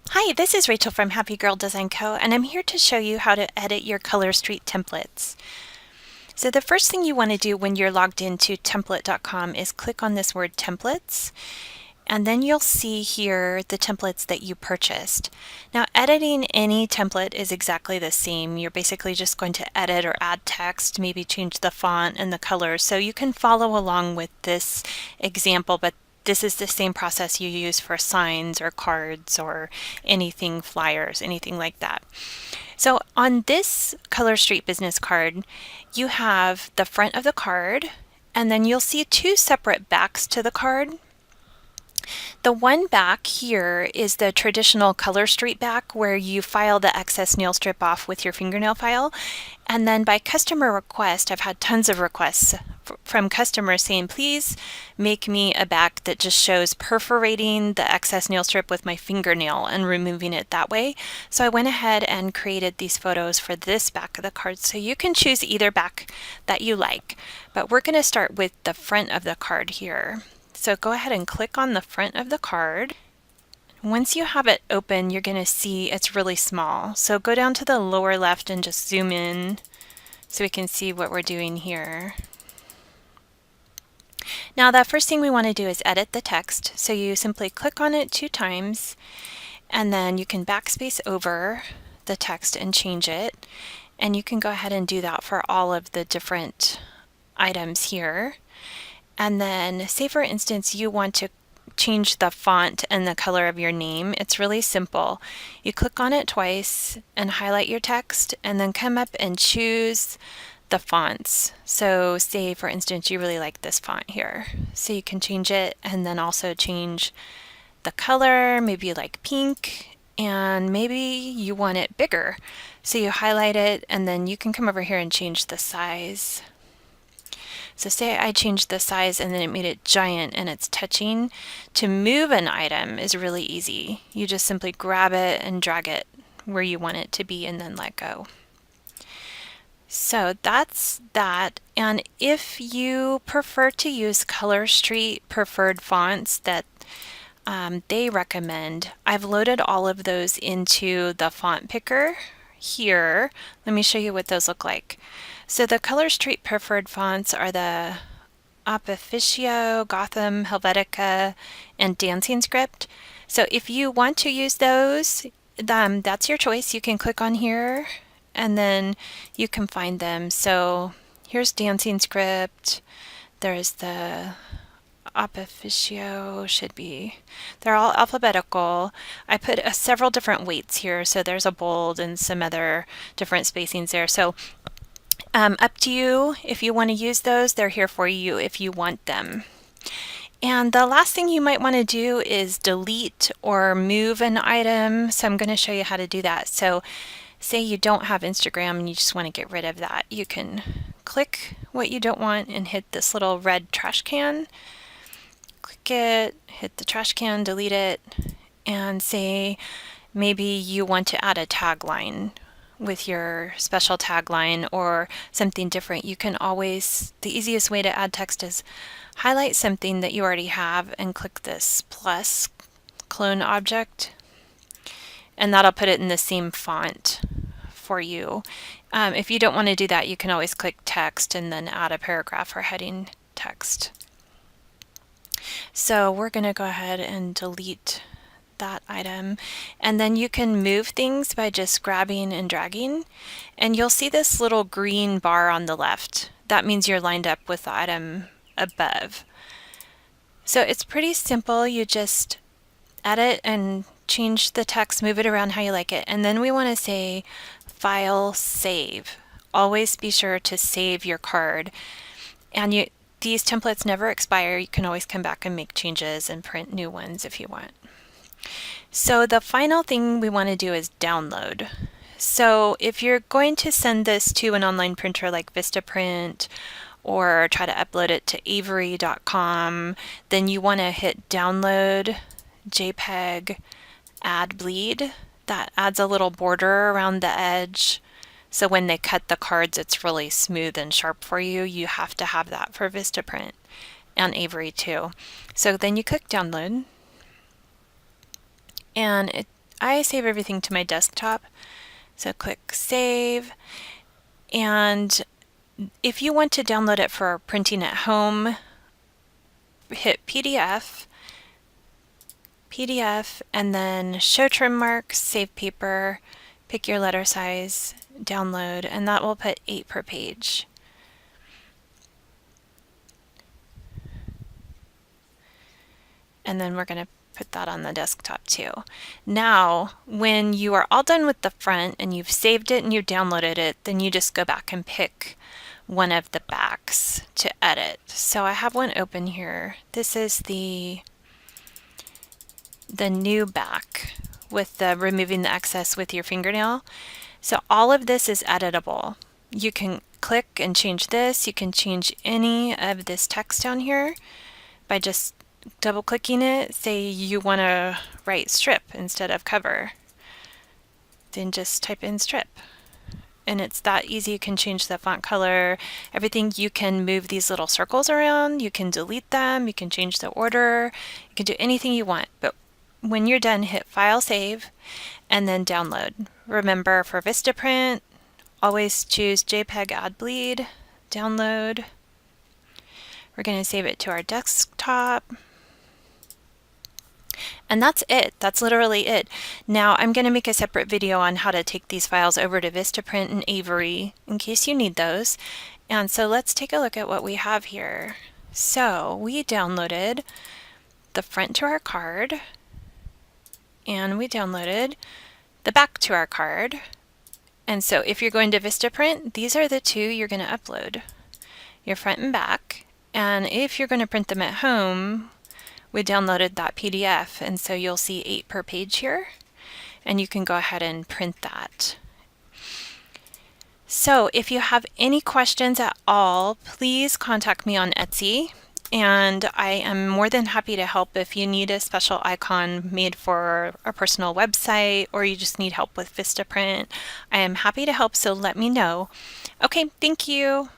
Hi, this is Rachel from Happy Girl Design Co. and I'm here to show you how to edit your Color Street templates. So the first thing you want to do when you're logged into template.com is click on this word templates, and then you'll see here the templates that you purchased. Now, editing any template is exactly the same. You're basically just going to edit or add text, maybe change the font and the color. So you can follow along with this example, but this is the same process you use for signs or cards or anything, flyers, anything like that. So on this Color Street business card, you have the front of the card, and then you'll see two separate backs to the card. The one back here is the traditional Color Street back where you file the excess nail strip off with your fingernail file. And then by customer request, I've had tons of requests from customers saying, please make me a back that just shows perforating the excess nail strip with my fingernail and removing it that way. So I went ahead and created these photos for this back of the card. So you can choose either back that you like, but we're going to start with the front of the card here. So go ahead and click on the front of the card. Once you have it open, you're going to see it's really small. So go down to the lower left and just zoom in so we can see what we're doing here. Now the first thing we want to do is edit the text. So you simply click on it 2 times, and then you can backspace over the text and change it. And you can go ahead and do that for all of the different items here. And then say for instance you want to change the font and the color of your name. It's really simple. You click on it twice and highlight your text, and then come up and choose the fonts. So say for instance you really like this font here, so you can change it, and then also change the color, maybe you like pink, and maybe you want it bigger. So you highlight it, and then you can come over here and change the size. So say I changed the size and then it made it giant and it's touching. To move an item is really easy. You just simply grab it and drag it where you want it to be and then let go. So that's that. And if you prefer to use Color Street preferred fonts that they recommend, I've loaded all of those into the font picker here. Let me show you what those look like. So the Color Street preferred fonts are the Officio, Gotham, Helvetica, and Dancing Script. So if you want to use those, that's your choice. You can click on here and then you can find them. So here's Dancing Script. There's the Officio, should be. They're all alphabetical. I put several different weights here. So there's a bold and some other different spacings there. So up to you if you want to use those. They're here for you if you want them. And the last thing you might want to do is delete or move an item. So I'm going to show you how to do that. So say you don't have Instagram and you just want to get rid of that. You can click what you don't want and hit this little red trash can. Click it, hit the trash can, delete it, and say maybe you want to add a tagline with your special tagline or something different. You can always, the easiest way to add text is highlight something that you already have and click this plus clone object, and that'll put it in the same font for you. If you don't want to do that, you can always click text and then add a paragraph or heading text. So we're going to go ahead and delete that item, and then you can move things by just grabbing and dragging, and you'll see this little green bar on the left. That means you're lined up with the item above. So it's pretty simple. You just edit and change the text, move it around how you like it, and then we want to say File, Save. Always be sure to save your card, and these templates never expire. You can always come back and make changes and print new ones if you want. So the final thing we want to do is download. So if you're going to send this to an online printer like Vistaprint or try to upload it to avery.com, then you want to hit download JPEG, add bleed. That adds a little border around the edge. So when they cut the cards, it's really smooth and sharp for you. You have to have that for Vistaprint and Avery too. So then you click download. And I save everything to my desktop. So click Save. And if you want to download it for printing at home, hit PDF, and then Show Trim Marks, Save Paper, pick your letter size, download, and that will put 8 per page. And then we're going to put that on the desktop too. Now, when you are all done with the front and you've saved it and you downloaded it, then you just go back and pick one of the backs to edit. So I have one open here. This is the new back with the removing the excess with your fingernail. So all of this is editable. You can click and change this. You can change any of this text down here by just double clicking it. Say you want to write strip instead of cover, then just type in strip. And it's that easy. You can change the font color, everything. You can move these little circles around, you can delete them, you can change the order, you can do anything you want. But when you're done, hit File, Save, and then download. Remember, for Vistaprint, always choose JPEG Add Bleed, download. We're going to save it to our desktop. And that's it. That's literally it. Now I'm going to make a separate video on how to take these files over to Vistaprint and Avery in case you need those. And so let's take a look at what we have here. So we downloaded the front to our card, and we downloaded the back to our card. And so if you're going to Vistaprint, these are the two you're going to upload, your front and back. And if you're going to print them at home, we downloaded that PDF, and so you'll see 8 per page here, and you can go ahead and print that. So if you have any questions at all, please contact me on Etsy, and I am more than happy to help if you need a special icon made for a personal website, or you just need help with Vistaprint. I am happy to help, so let me know. Okay, thank you.